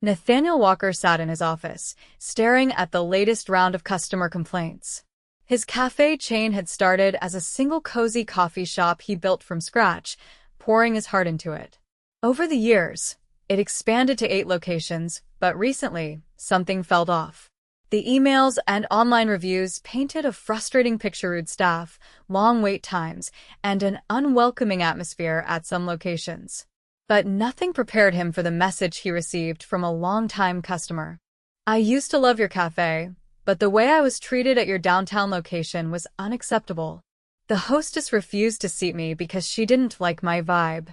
Nathaniel Walker sat in his office, staring at the latest round of customer complaints. His cafe chain had started as a single cozy coffee shop he built from scratch, pouring his heart into it. Over the years, it expanded to 8 locations, but recently, something fell off. The emails and online reviews painted a frustrating picture: rude staff, long wait times, and an unwelcoming atmosphere at some locations. But nothing prepared him for the message he received from a longtime customer. "I used to love your cafe, but the way I was treated at your downtown location was unacceptable. The hostess refused to seat me because she didn't like my vibe.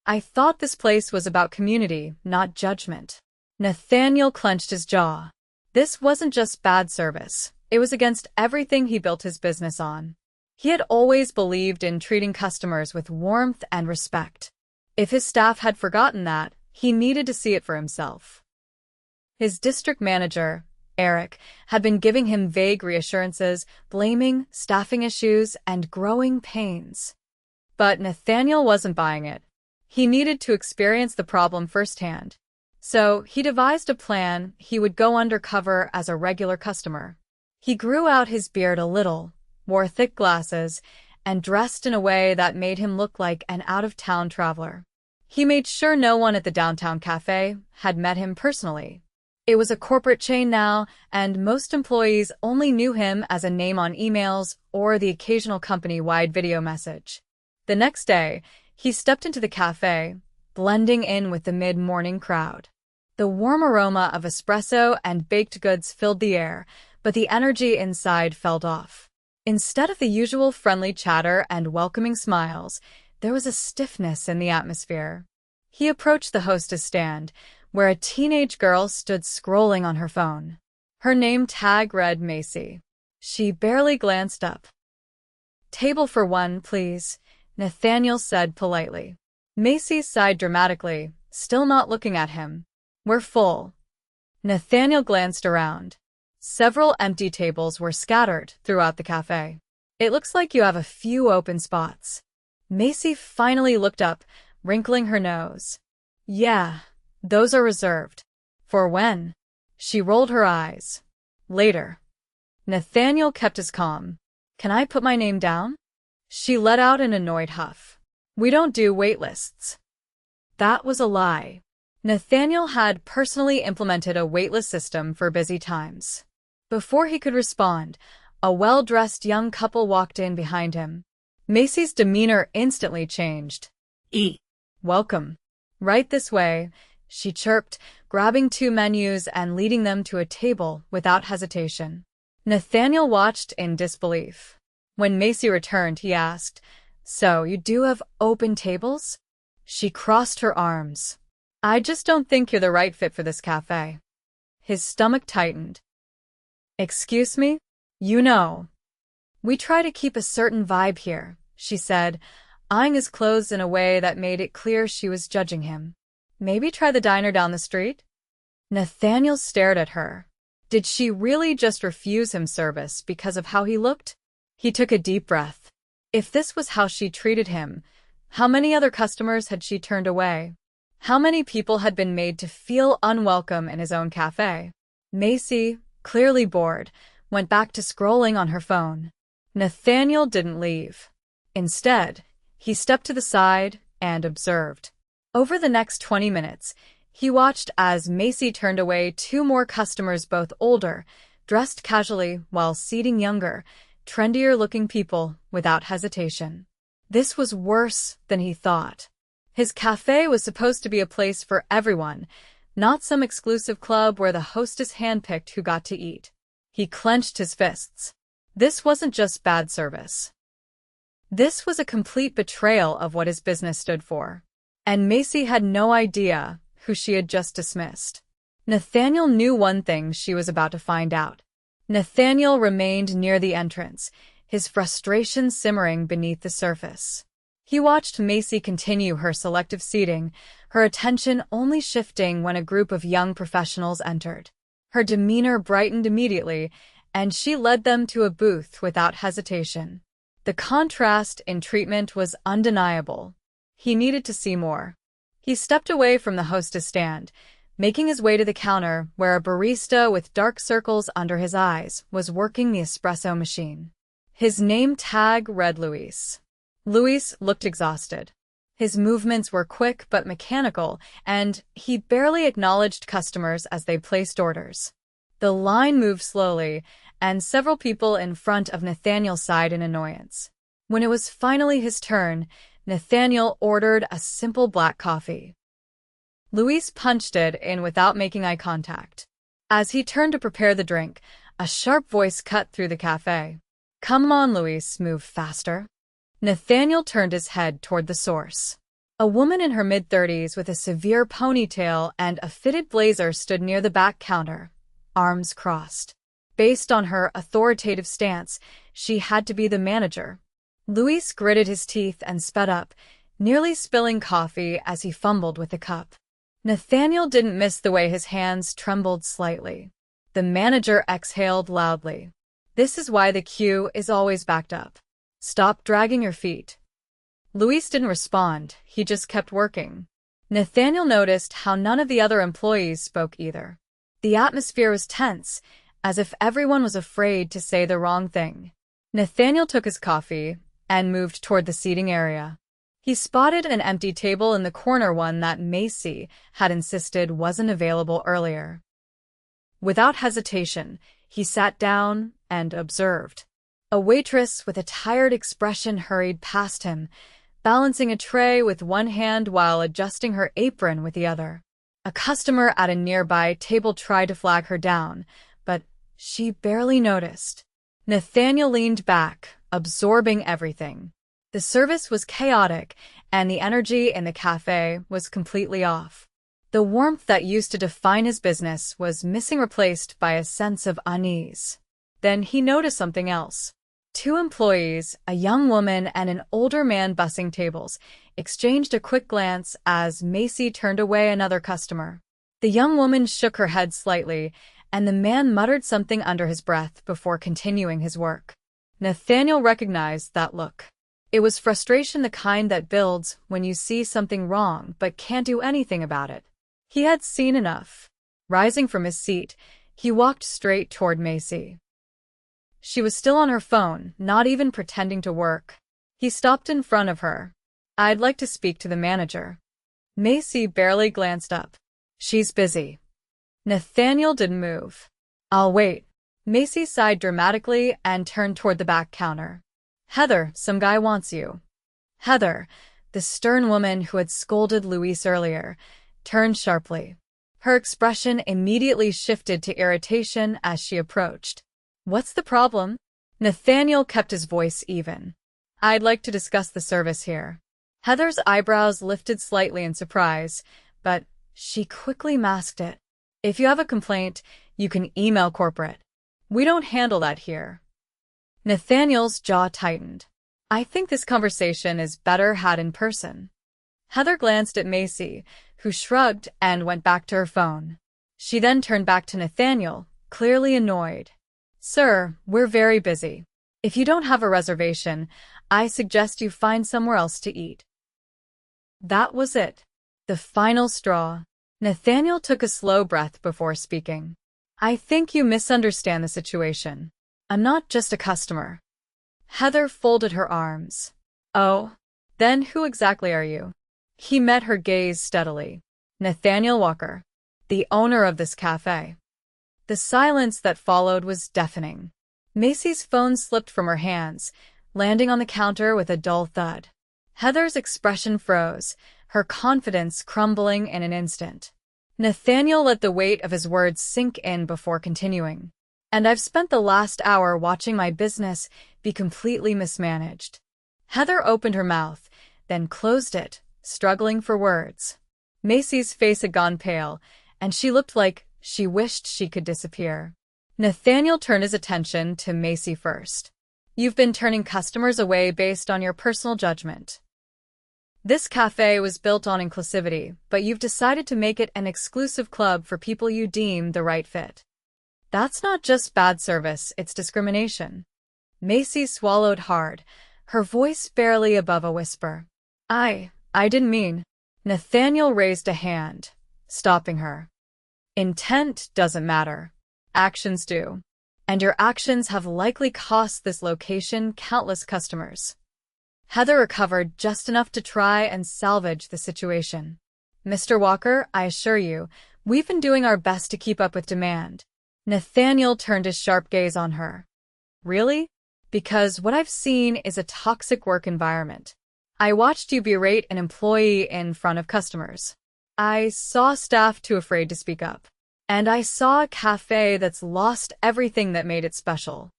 I thought this place was about community, not judgment." Nathaniel clenched his jaw. This wasn't just bad service. It was against everything he built his business on. He had always believed in treating customers with warmth and respect. If his staff had forgotten that, he needed to see it for himself. His district manager, Eric, had been giving him vague reassurances, blaming staffing issues and growing pains. But Nathaniel wasn't buying it. He needed to experience the problem firsthand. So he devised a plan. He would go undercover as a regular customer. He grew out his beard a little, wore thick glasses, and dressed in a way that made him look like an out-of-town traveler. He made sure no one at the downtown cafe had met him personally. It was a corporate chain now, and most employees only knew him as a name on emails or the occasional company-wide video message. The next day, he stepped into the cafe, blending in with the mid-morning crowd. The warm aroma of espresso and baked goods filled the air, but the energy inside felt off. Instead of the usual friendly chatter and welcoming smiles, there was a stiffness in the atmosphere. He approached the hostess stand, where a teenage girl stood scrolling on her phone. Her name tag read Macy. She barely glanced up. "Table for one, please," Nathaniel said politely. Macy sighed dramatically, still not looking at him. "We're full." Nathaniel glanced around. Several empty tables were scattered throughout the cafe. "It looks like you have a few open spots." Macy finally looked up, wrinkling her nose. "Yeah, those are reserved." "For when?" She rolled her eyes. "Later." Nathaniel kept his calm. "Can I put my name down?" She let out an annoyed huff. "We don't do wait lists." That was a lie. Nathaniel had personally implemented a waitlist system for busy times. Before he could respond, a well-dressed young couple walked in behind him. Macy's demeanor instantly changed. "Welcome. Right this way," she chirped, grabbing 2 menus and leading them to a table without hesitation. Nathaniel watched in disbelief. When Macy returned, he asked, "So, you do have open tables?" She crossed her arms. "I just don't think you're the right fit for this cafe." His stomach tightened. "Excuse me? You know. We try to keep a certain vibe here," she said, eyeing his clothes in a way that made it clear she was judging him. "Maybe try the diner down the street?" Nathaniel stared at her. Did she really just refuse him service because of how he looked? He took a deep breath. If this was how she treated him, how many other customers had she turned away? How many people had been made to feel unwelcome in his own cafe? Macy, clearly bored, went back to scrolling on her phone. Nathaniel didn't leave. Instead, he stepped to the side and observed. Over the next 20 minutes, he watched as Macy turned away 2 more customers, both older, dressed casually, while seating younger, trendier-looking people without hesitation. This was worse than he thought. His cafe was supposed to be a place for everyone, not some exclusive club where the hostess handpicked who got to eat. He clenched his fists. This wasn't just bad service. This was a complete betrayal of what his business stood for. And Macy had no idea who she had just dismissed. Nathaniel knew one thing she was about to find out. Nathaniel remained near the entrance, his frustration simmering beneath the surface. He watched Macy continue her selective seating, her attention only shifting when a group of young professionals entered. Her demeanor brightened immediately, and she led them to a booth without hesitation. The contrast in treatment was undeniable. He needed to see more. He stepped away from the hostess stand, making his way to the counter where a barista with dark circles under his eyes was working the espresso machine. His name tag read Luis. Luis looked exhausted. His movements were quick but mechanical, and he barely acknowledged customers as they placed orders. The line moved slowly, and several people in front of Nathaniel sighed in annoyance. When it was finally his turn, Nathaniel ordered a simple black coffee. Luis punched it in without making eye contact. As he turned to prepare the drink, a sharp voice cut through the cafe. "Come on, Luis, move faster." Nathaniel turned his head toward the source. A woman in her mid-30s with a severe ponytail and a fitted blazer stood near the back counter, arms crossed. Based on her authoritative stance, she had to be the manager. Luis gritted his teeth and sped up, nearly spilling coffee as he fumbled with the cup. Nathaniel didn't miss the way his hands trembled slightly. The manager exhaled loudly. "This is why the queue is always backed up. Stop dragging your feet." Luis didn't respond, he just kept working. Nathaniel noticed how none of the other employees spoke either. The atmosphere was tense, as if everyone was afraid to say the wrong thing. Nathaniel took his coffee and moved toward the seating area. He spotted an empty table in the corner, one that Macy had insisted wasn't available earlier. Without hesitation, he sat down and observed. A waitress with a tired expression hurried past him, balancing a tray with one hand while adjusting her apron with the other. A customer at a nearby table tried to flag her down, but she barely noticed. Nathaniel leaned back, absorbing everything. The service was chaotic, and the energy in the cafe was completely off. The warmth that used to define his business was missing, replaced by a sense of unease. Then he noticed something else. Two employees, a young woman and an older man bussing tables, exchanged a quick glance as Macy turned away another customer. The young woman shook her head slightly, and the man muttered something under his breath before continuing his work. Nathaniel recognized that look. It was frustration, the kind that builds when you see something wrong but can't do anything about it. He had seen enough. Rising from his seat, he walked straight toward Macy. She was still on her phone, not even pretending to work. He stopped in front of her. "I'd like to speak to the manager." Macy barely glanced up. "She's busy." Nathaniel didn't move. "I'll wait." Macy sighed dramatically and turned toward the back counter. "Heather, some guy wants you." Heather, the stern woman who had scolded Luis earlier, turned sharply. Her expression immediately shifted to irritation as she approached. "What's the problem?" Nathaniel kept his voice even. "I'd like to discuss the service here." Heather's eyebrows lifted slightly in surprise, but she quickly masked it. "If you have a complaint, you can email corporate. We don't handle that here." Nathaniel's jaw tightened. "I think this conversation is better had in person." Heather glanced at Macy, who shrugged and went back to her phone. She then turned back to Nathaniel, clearly annoyed. "Sir, we're very busy. If you don't have a reservation, I suggest you find somewhere else to eat." That was it. The final straw. Nathaniel took a slow breath before speaking. "I think you misunderstand the situation. I'm not just a customer." Heather folded her arms. "Oh? Then who exactly are you?" He met her gaze steadily. "Nathaniel Walker, the owner of this cafe." The silence that followed was deafening. Macy's phone slipped from her hands, landing on the counter with a dull thud. Heather's expression froze, her confidence crumbling in an instant. Nathaniel let the weight of his words sink in before continuing. "And I've spent the last hour watching my business be completely mismanaged." Heather opened her mouth, then closed it, struggling for words. Macy's face had gone pale, and she looked like she wished she could disappear. Nathaniel turned his attention to Macy first. "You've been turning customers away based on your personal judgment. This cafe was built on inclusivity, but you've decided to make it an exclusive club for people you deem the right fit. That's not just bad service, it's discrimination." Macy swallowed hard, her voice barely above a whisper. I didn't mean." Nathaniel raised a hand, stopping her. Intent doesn't matter. Actions do. And your actions have likely cost this location countless customers. Heather recovered just enough to try and salvage the situation. Mr. Walker, I assure you, we've been doing our best to keep up with demand. Nathaniel turned his sharp gaze on her. Really? Because what I've seen is a toxic work environment. I watched you berate an employee in front of customers. I saw staff too afraid to speak up. And I saw a cafe that's lost everything that made it special.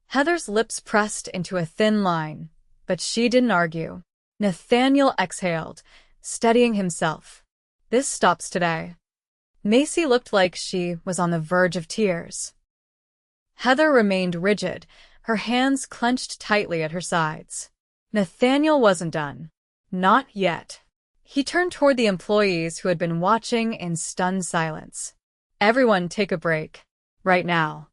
Heather's lips pressed into a thin line, but she didn't argue. Nathaniel exhaled, steadying himself. This stops today. Macy looked like she was on the verge of tears. Heather remained rigid, her hands clenched tightly at her sides. Nathaniel wasn't done. Not yet. He turned toward the employees who had been watching in stunned silence. Everyone take a break. Right now.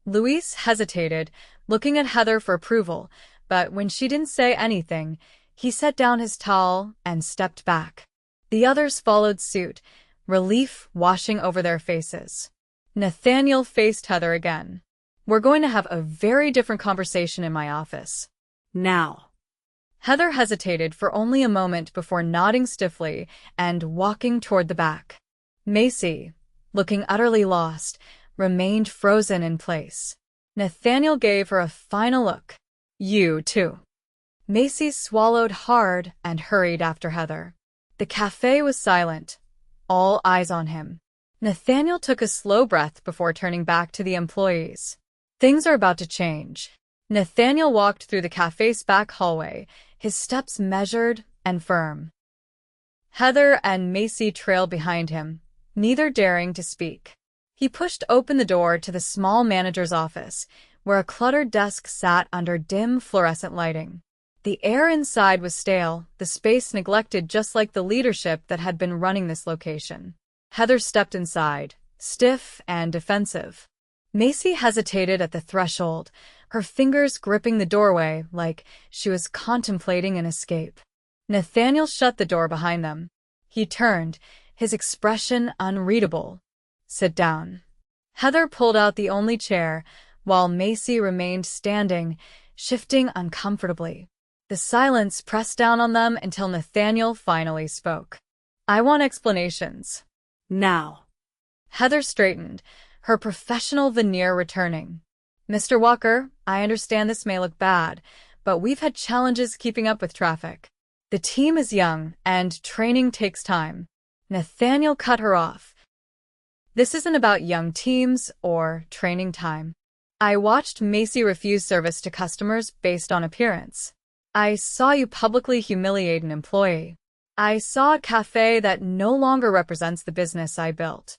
Luis hesitated, looking at Heather for approval, but when she didn't say anything, he set down his towel and stepped back. The others followed suit, relief washing over their faces. Nathaniel faced Heather again. We're going to have a very different conversation in my office. Now. Heather hesitated for only a moment before nodding stiffly and walking toward the back. Macy, looking utterly lost, remained frozen in place. Nathaniel gave her a final look. You, too. Macy swallowed hard and hurried after Heather. The cafe was silent, all eyes on him. Nathaniel took a slow breath before turning back to the employees. Things are about to change. Nathaniel walked through the cafe's back hallway, his steps measured and firm. Heather and Macy trailed behind him, neither daring to speak. He pushed open the door to the small manager's office, where a cluttered desk sat under dim fluorescent lighting. The air inside was stale, the space neglected just like the leadership that had been running this location. Heather stepped inside, stiff and defensive. Macy hesitated at the threshold, her fingers gripping the doorway like she was contemplating an escape. Nathaniel shut the door behind them. He turned, his expression unreadable. Sit down. Heather pulled out the only chair, while Macy remained standing, shifting uncomfortably. The silence pressed down on them until Nathaniel finally spoke. I want explanations. Now. Heather straightened, her professional veneer returning. Mr. Walker, I understand this may look bad, but we've had challenges keeping up with traffic. The team is young, and training takes time. Nathaniel cut her off. This isn't about young teams or training time. I watched Macy refuse service to customers based on appearance. I saw you publicly humiliate an employee. I saw a cafe that no longer represents the business I built.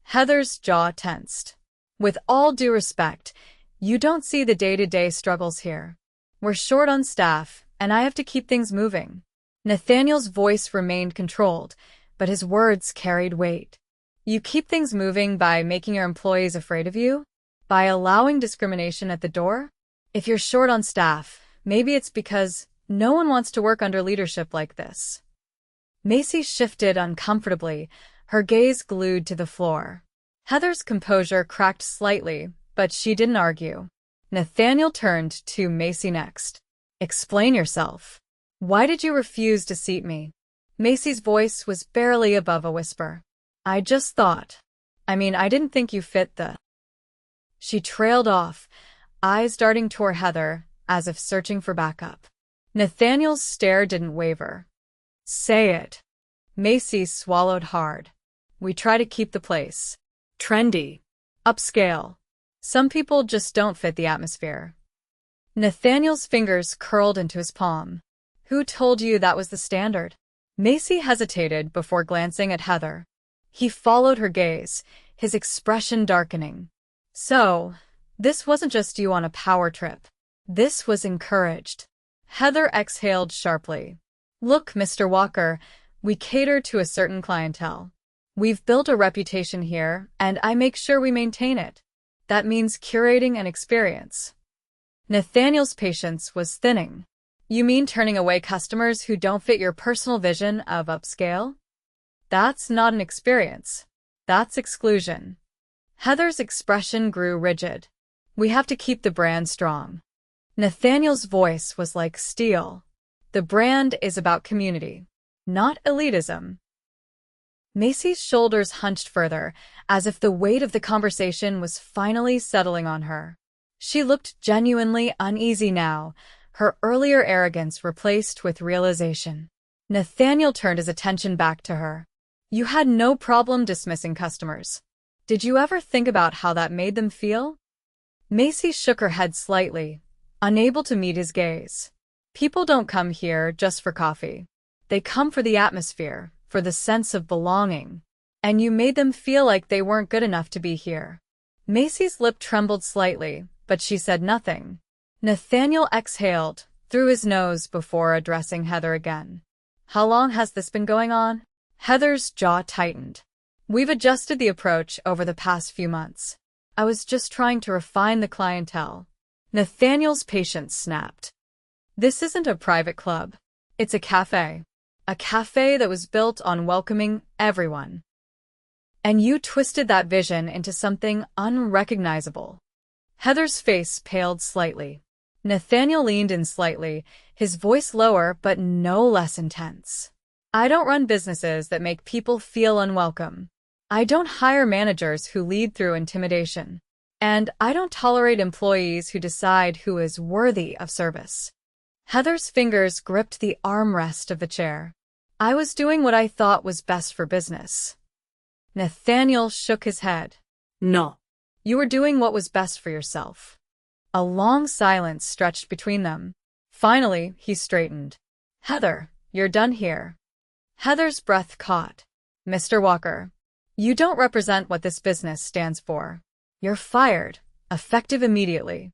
Heather's jaw tensed. With all due respect, you don't see the day-to-day struggles here. We're short on staff, and I have to keep things moving. Nathaniel's voice remained controlled, but his words carried weight. You keep things moving by making your employees afraid of you? By allowing discrimination at the door? If you're short on staff, maybe it's because no one wants to work under leadership like this. Macy shifted uncomfortably, her gaze glued to the floor. Heather's composure cracked slightly, but she didn't argue. Nathaniel turned to Macy next. Explain yourself. Why did you refuse to seat me? Macy's voice was barely above a whisper. I just thought. I didn't think you fit the... She trailed off, eyes darting toward Heather, as if searching for backup. Nathaniel's stare didn't waver. Say it. Macy swallowed hard. We try to keep the place trendy, upscale. Some people just don't fit the atmosphere. Nathaniel's fingers curled into his palm. Who told you that was the standard? Macy hesitated before glancing at Heather. He followed her gaze, his expression darkening. So, this wasn't just you on a power trip. This was encouraged. Heather exhaled sharply. Look, Mr. Walker, we cater to a certain clientele. We've built a reputation here, and I make sure we maintain it. That means curating an experience. Nathaniel's patience was thinning. You mean turning away customers who don't fit your personal vision of upscale? That's not an experience. That's exclusion. Heather's expression grew rigid. We have to keep the brand strong. Nathaniel's voice was like steel. The brand is about community, not elitism. Macy's shoulders hunched further, as if the weight of the conversation was finally settling on her. She looked genuinely uneasy now, her earlier arrogance replaced with realization. Nathaniel turned his attention back to her. You had no problem dismissing customers. Did you ever think about how that made them feel? Macy shook her head slightly, unable to meet his gaze. People don't come here just for coffee. They come for the atmosphere, for the sense of belonging. And you made them feel like they weren't good enough to be here. Macy's lip trembled slightly, but she said nothing. Nathaniel exhaled through his nose before addressing Heather again. How long has this been going on? Heather's jaw tightened. We've adjusted the approach over the past few months. I was just trying to refine the clientele. Nathaniel's patience snapped. This isn't a private club. It's a cafe. A cafe that was built on welcoming everyone. And you twisted that vision into something unrecognizable. Heather's face paled slightly. Nathaniel leaned in slightly, his voice lower but no less intense. I don't run businesses that make people feel unwelcome. I don't hire managers who lead through intimidation. And I don't tolerate employees who decide who is worthy of service. Heather's fingers gripped the armrest of the chair. I was doing what I thought was best for business. Nathaniel shook his head. No. You were doing what was best for yourself. A long silence stretched between them. Finally, he straightened. Heather, you're done here. Heather's breath caught. Mr. Walker, you don't represent what this business stands for. You're fired, effective immediately.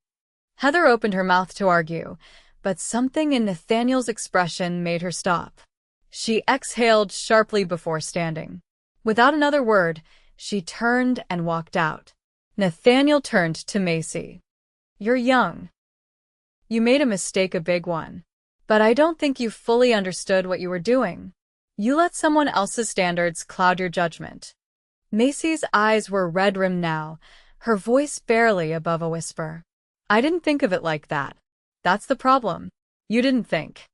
Heather opened her mouth to argue, but something in Nathaniel's expression made her stop. She exhaled sharply before standing. Without another word, she turned and walked out. Nathaniel turned to Macy. You're young. You made a mistake, a big one. But I don't think you fully understood what you were doing. You let someone else's standards cloud your judgment. Macy's eyes were red-rimmed now, her voice barely above a whisper. I didn't think of it like that. That's the problem. You didn't think.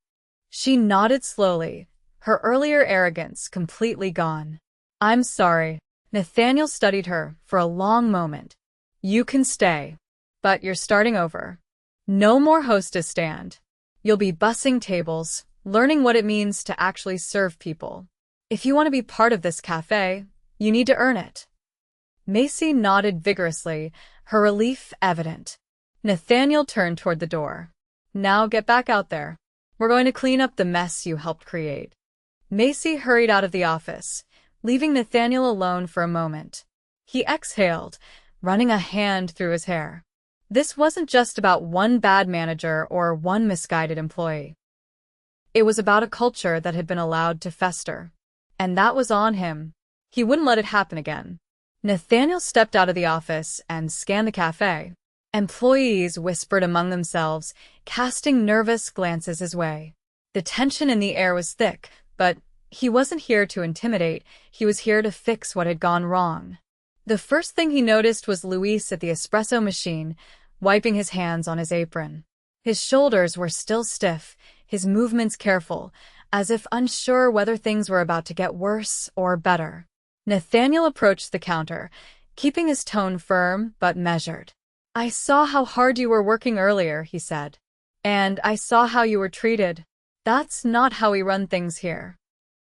She nodded slowly, her earlier arrogance completely gone. I'm sorry. Nathaniel studied her for a long moment. You can stay. But you're starting over. No more hostess stand. You'll be bussing tables, learning what it means to actually serve people. If you want to be part of this cafe, you need to earn it. Macy nodded vigorously, her relief evident. Nathaniel turned toward the door. Now get back out there. We're going to clean up the mess you helped create. Macy hurried out of the office, leaving Nathaniel alone for a moment. He exhaled, running a hand through his hair. This wasn't just about one bad manager or one misguided employee. It was about a culture that had been allowed to fester. And that was on him. He wouldn't let it happen again. Nathaniel stepped out of the office and scanned the cafe. Employees whispered among themselves, casting nervous glances his way. The tension in the air was thick, but he wasn't here to intimidate, he was here to fix what had gone wrong. The first thing he noticed was Luis at the espresso machine, wiping his hands on his apron. His shoulders were still stiff, his movements careful, as if unsure whether things were about to get worse or better. Nathaniel approached the counter, keeping his tone firm but measured. I saw how hard you were working earlier, he said. And I saw how you were treated. That's not how we run things here.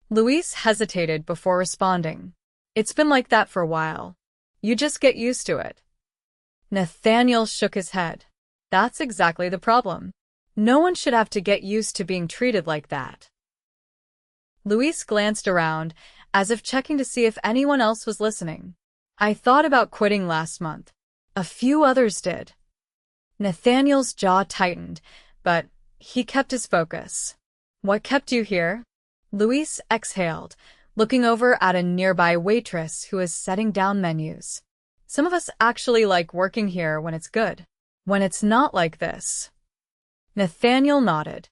Luis hesitated before responding. It's been like that for a while. You just get used to it. Nathaniel shook his head. That's exactly the problem. No one should have to get used to being treated like that. Luis glanced around, as if checking to see if anyone else was listening. I thought about quitting last month. A few others did. Nathaniel's jaw tightened, but he kept his focus. What kept you here? Luis exhaled, looking over at a nearby waitress who was setting down menus. Some of us actually like working here when it's good. When it's not like this. Nathaniel nodded.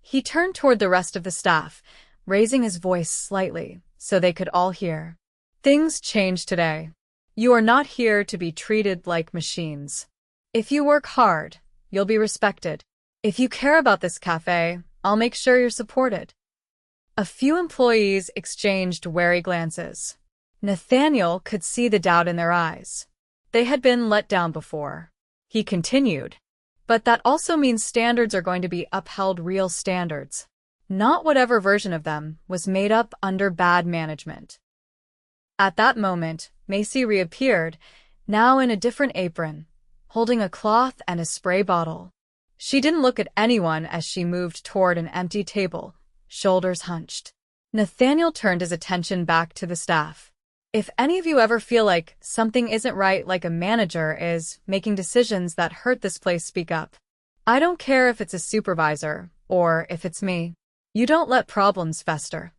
He turned toward the rest of the staff, raising his voice slightly so they could all hear. Things change today. You are not here to be treated like machines. If you work hard, you'll be respected. If you care about this cafe, I'll make sure you're supported. A few employees exchanged wary glances. Nathaniel could see the doubt in their eyes. They had been let down before. He continued. But that also means standards are going to be upheld, real standards. Not whatever version of them was made up under bad management. At that moment, Macy reappeared, now in a different apron, holding a cloth and a spray bottle. She didn't look at anyone as she moved toward an empty table, shoulders hunched. Nathaniel turned his attention back to the staff. If any of you ever feel like something isn't right, like a manager is making decisions that hurt this place, speak up. I don't care if it's a supervisor or if it's me. You don't let problems fester.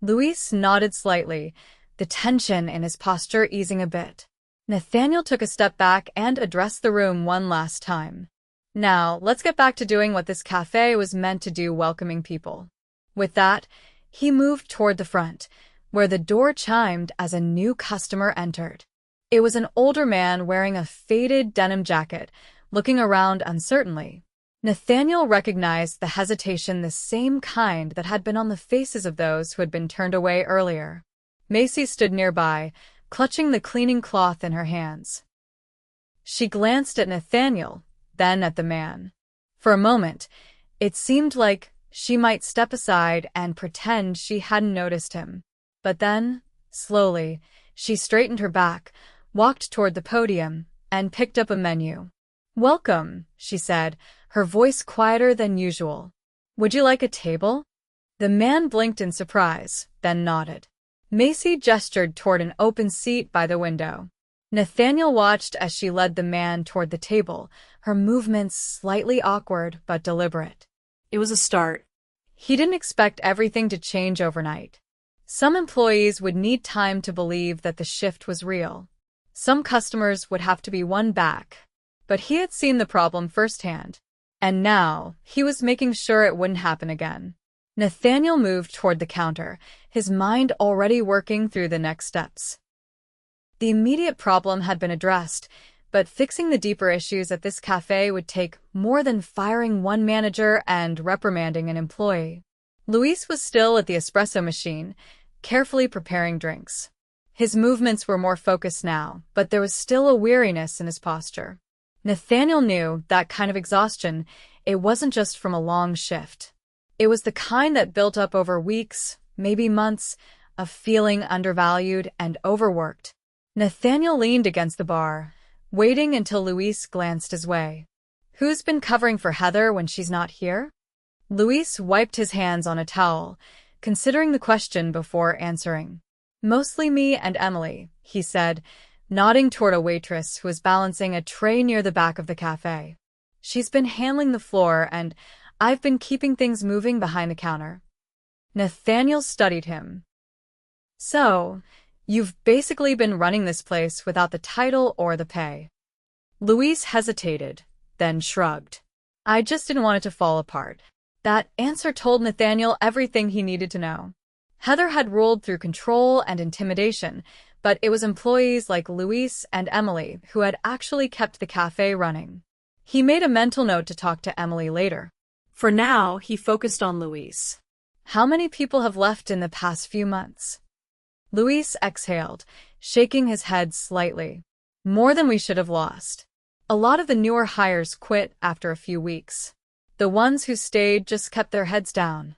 Luis nodded slightly, the tension in his posture easing a bit. Nathaniel took a step back and addressed the room one last time. Now, let's get back to doing what this cafe was meant to do, welcoming people. With that, he moved toward the front, where the door chimed as a new customer entered. It was an older man wearing a faded denim jacket, looking around uncertainly. Nathaniel recognized the hesitation, the same kind that had been on the faces of those who had been turned away earlier. Macy stood nearby, clutching the cleaning cloth in her hands. She glanced at Nathaniel, then at the man. For a moment, it seemed like she might step aside and pretend she hadn't noticed him. But then, slowly, she straightened her back, walked toward the podium, and picked up a menu. "Welcome," she said, her voice quieter than usual. "Would you like a table?" The man blinked in surprise, then nodded. Macy gestured toward an open seat by the window. Nathaniel watched as she led the man toward the table, her movements slightly awkward but deliberate. It was a start. He didn't expect everything to change overnight. Some employees would need time to believe that the shift was real. Some customers would have to be won back. But he had seen the problem firsthand. And now, he was making sure it wouldn't happen again. Nathaniel moved toward the counter, his mind already working through the next steps. The immediate problem had been addressed, but fixing the deeper issues at this cafe would take more than firing one manager and reprimanding an employee. Luis was still at the espresso machine, carefully preparing drinks. His movements were more focused now, but there was still a weariness in his posture. Nathaniel knew that kind of exhaustion, it wasn't just from a long shift. It was the kind that built up over weeks, maybe months, of feeling undervalued and overworked. Nathaniel leaned against the bar, waiting until Luis glanced his way. "Who's been covering for Heather when she's not here?" Luis wiped his hands on a towel, considering the question before answering. "Mostly me and Emily," he said, nodding toward a waitress who was balancing a tray near the back of the cafe. "She's been handling the floor, and I've been keeping things moving behind the counter." Nathaniel studied him. "So, you've basically been running this place without the title or the pay." Luis hesitated, then shrugged. "I just didn't want it to fall apart." That answer told Nathaniel everything he needed to know. Heather had ruled through control and intimidation, but it was employees like Luis and Emily who had actually kept the cafe running. He made a mental note to talk to Emily later. For now, he focused on Luis. "How many people have left in the past few months?" Luis exhaled, shaking his head slightly. "More than we should have lost. A lot of the newer hires quit after a few weeks. The ones who stayed just kept their heads down."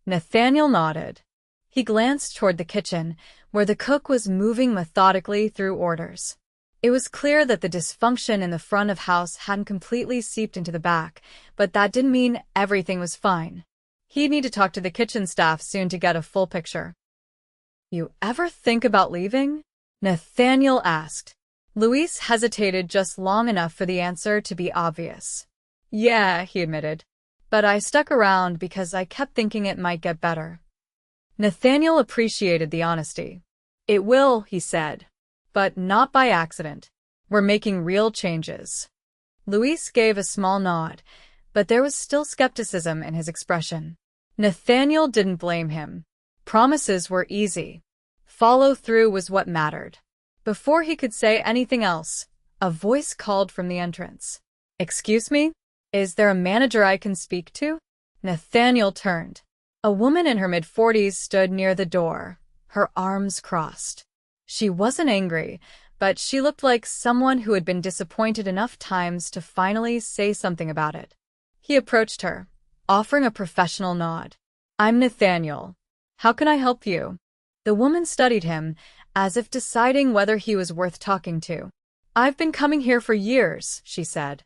Nathaniel nodded. He glanced toward the kitchen, where the cook was moving methodically through orders. It was clear that the dysfunction in the front of house hadn't completely seeped into the back, but that didn't mean everything was fine. He'd need to talk to the kitchen staff soon to get a full picture. "You ever think about leaving?" Nathaniel asked. Luis hesitated just long enough for the answer to be obvious. "Yeah," he admitted. "But I stuck around because I kept thinking it might get better." Nathaniel appreciated the honesty. "It will," he said. "But not by accident. We're making real changes." Luis gave a small nod, but there was still skepticism in his expression. Nathaniel didn't blame him. Promises were easy. Follow-through was what mattered. Before he could say anything else, a voice called from the entrance. "Excuse me? Is there a manager I can speak to?" Nathaniel turned. A woman in her mid-40s stood near the door, her arms crossed. She wasn't angry, but she looked like someone who had been disappointed enough times to finally say something about it. He approached her, offering a professional nod. "I'm Nathaniel. How can I help you?" The woman studied him, as if deciding whether he was worth talking to. "I've been coming here for years," she said.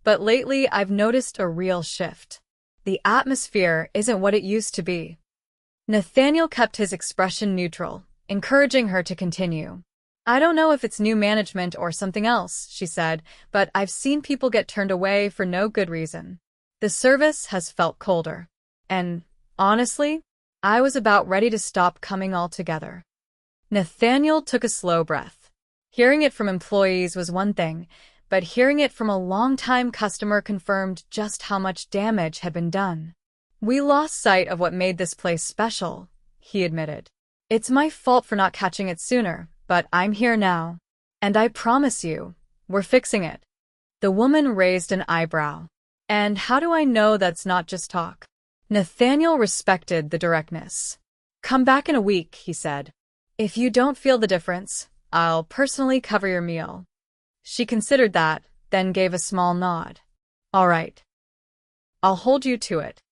"But lately I've noticed a real shift. The atmosphere isn't what it used to be." Nathaniel kept his expression neutral, encouraging her to continue. "I don't know if it's new management or something else," she said, "but I've seen people get turned away for no good reason. The service has felt colder. And, honestly, I was about ready to stop coming altogether." Nathaniel took a slow breath. Hearing it from employees was one thing, but hearing it from a long-time customer confirmed just how much damage had been done. "We lost sight of what made this place special," he admitted. "It's my fault for not catching it sooner, but I'm here now. And I promise you, we're fixing it." The woman raised an eyebrow. "And how do I know that's not just talk?" Nathaniel respected the directness. "Come back in a week," he said. "If you don't feel the difference, I'll personally cover your meal." She considered that, then gave a small nod. "All right. I'll hold you to it."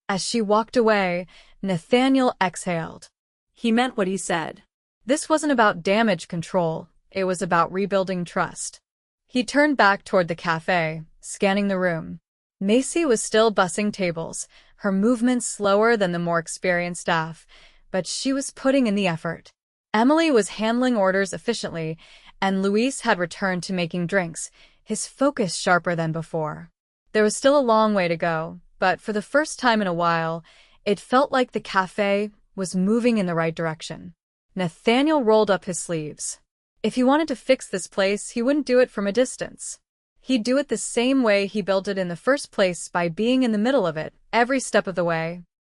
As she walked away, Nathaniel exhaled. He meant what he said. This wasn't about damage control, it was about rebuilding trust. He turned back toward the cafe, scanning the room. Macy was still bussing tables, her movements slower than the more experienced staff, but she was putting in the effort. Emily was handling orders efficiently, and Luis had returned to making drinks, his focus sharper than before. There was still a long way to go, but for the first time in a while, it felt like the cafe was moving in the right direction. Nathaniel rolled up his sleeves. If he wanted to fix this place, he wouldn't do it from a distance. He'd do it the same way he built it in the first place, by being in the middle of it, every step of the way.